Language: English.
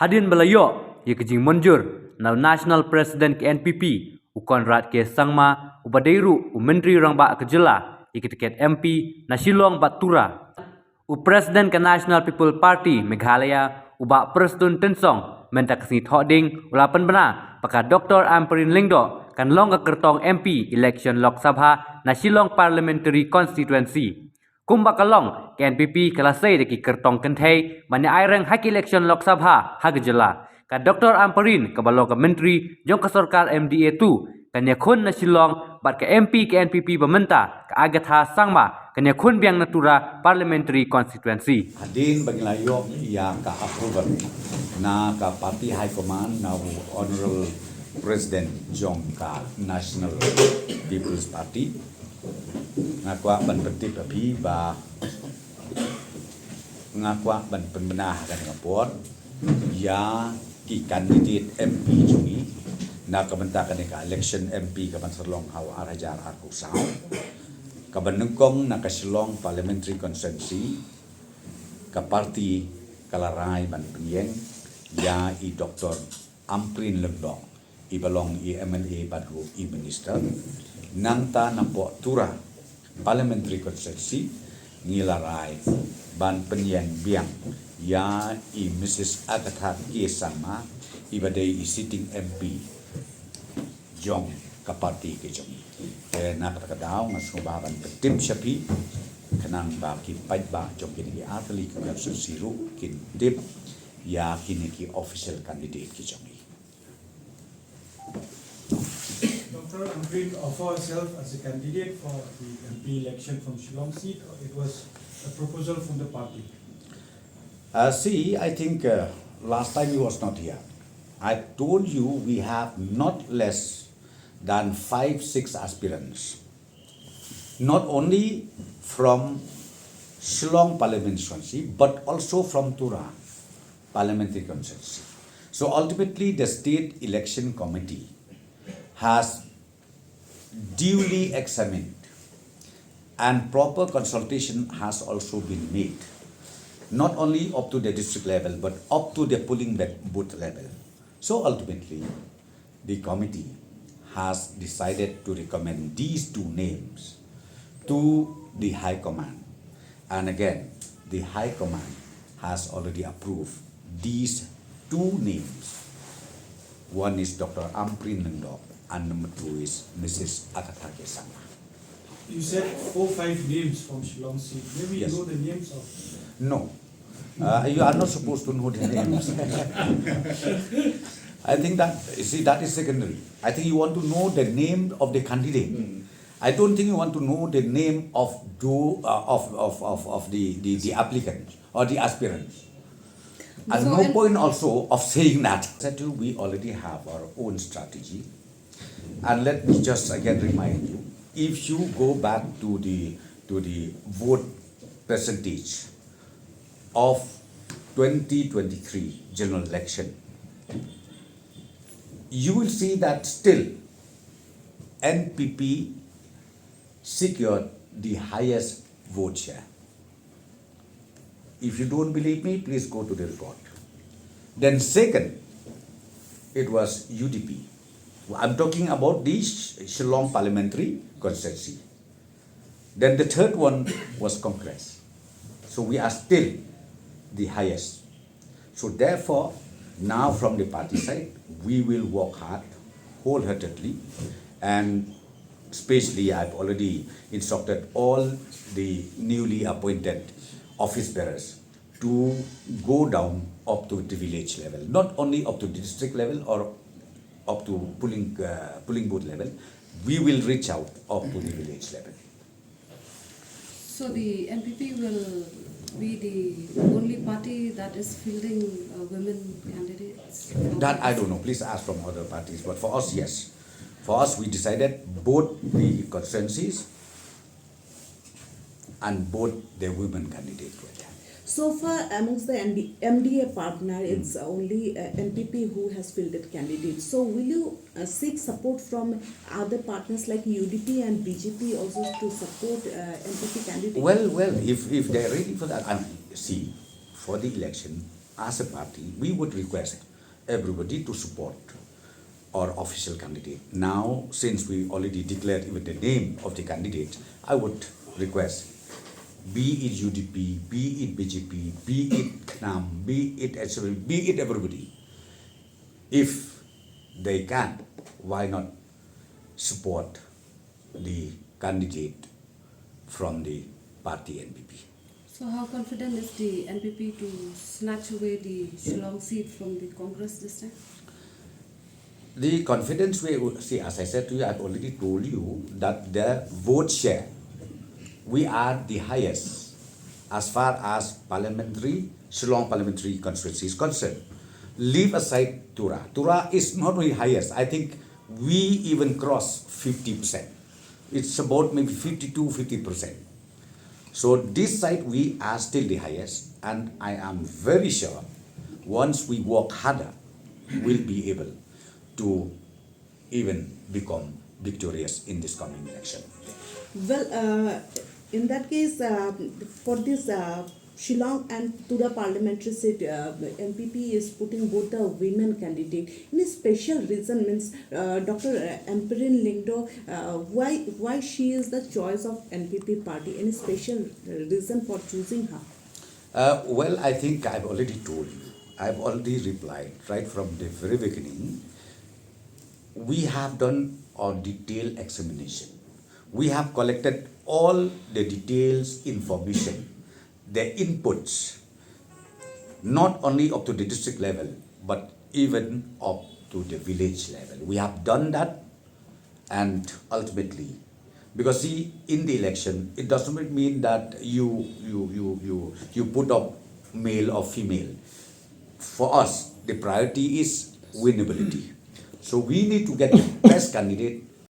Hadin belayo ye kejing monjur nal National President ke NPP ukon rat ke sangma ubadeiru menteri rangba kejela ye ketiket MP na Shillong Batura President ke National People Party Meghalaya ubak Persatun Tensong menta kesini thoding ulapan bena paka Dr. Amperin Lingdo kan long ke kertong MP election Lok Sabha na Shillong Parliamentary Constituency Kumba kalong ke NPP kelasai deki kertong kentai manya aireng hak election Lok Sabha hagejela ka Dr. Amperin ke balong ke menteri jong ke sorkar MDA tu kan yakun na Shillong bat ke MP ke NPP bementa ke agatha sangma kan yakun biang natura parliamentary constituency Hadin bagi layok yang ka approval na ka party high command na honorable president jong ka National People's Party ngakwa ban petip api ba ngakwa ban penbenah kan ngapot ya ki candidate MP jungi na kabentakan ka election MP ka Banserlong Haw Arajar Arkusau ka Banengkong na kasilong parliamentary constituency ka party kalarai ban penyeng ya i Dr. Amperin Lingdo i balong i MLA badhu i minister nangta nampo tura parliamentary constituency ngilarai ban penyeng biang ya i Mrs. Agatha Kesama i badai i sitting MP jong ka party ke jong na kata ngasubahan petip syapi kenang ba ki pait ba jong kini atli ka siru kin dip ya kini ki official candidate ki jong Dr. Amperin offered herself as a candidate for the MP election from Shillong seat, or it was a proposal from the party? See, I think last time he was not here. I told you we have not less than 5-6 aspirants. Not only from Shillong parliamentary constituency, but also from Tura parliamentary constituency. So ultimately, the state election committee has duly examined and proper consultation has also been made, not only up to the district level, but up to the polling booth level. So ultimately, the committee has decided to recommend these two names to the High Command. And again, the High Command has already approved these two names. One is Dr. Amperin Lingdo and number 2 is Mrs. Agatha Kesama. You said 4-5 names from Shillong seat. Maybe Yes. you know the names of. No, you are not supposed to know the names. I think that, you see, that is secondary. I think you want to know the name of the candidate. I don't think you want to know the name of the applicant or the aspirant. And no point also of saying that. We already have our own strategy. And let me just again remind you, if you go back to the vote percentage of 2023 general election, you will see that still NPP secured the highest vote share. If you don't believe me, please go to the report. Then second, it was UDP. I'm talking about the Shillong parliamentary constituency. Then the third one was Congress. So we are still the highest. So therefore, now from the party side, we will work hard, wholeheartedly, and especially I've already instructed all the newly appointed office bearers to go down up to the village level, not only up to the district level or up to polling booth level. We will reach out up to the village level. So the NPP will be the only party that is fielding women candidates? That I don't know. Please ask from other parties. But for us, yes. For us, we decided both the constituencies and both the women candidates were there. So far, amongst the MDA partner, it's only NPP who has fielded candidates. So will you seek support from other partners like UDP and BJP also to support NPP candidates? Well, if they're ready for that, see, for the election, as a party, we would request everybody to support our official candidate. Now, since we already declared even the name of the candidate, I would request, be it UDP, be it BJP, be it KNAM, be it SWP, be it everybody, if they can, why not support the candidate from the party NPP? So how confident is the NPP to snatch away the Shillong seat from the Congress this time? The confidence we see, as I said to you, I've already told you that the vote share, we are the highest as far as Shillong parliamentary constituency is concerned. Leave aside Tura. Tura is not only highest, I think we even cross 50%. It's about maybe 50%. So this side we are still the highest, and I am very sure once we work harder, we'll be able to even become victorious in this coming election. Well, in that case, for this Shillong and Tura parliamentary seat, MPP is putting both the women candidate. Any special reason, means Dr. Amperin Lingdo, why she is the choice of NPP party? Any special reason for choosing her? Well, I think I've already told you. I've already replied right from the very beginning. We have done our detailed examination. We have collected all the details, information, the inputs, not only up to the district level, but even up to the village level. We have done that, and ultimately, because see, in the election, it doesn't mean that you put up male or female. For us, the priority is winnability. So we need to get the best candidate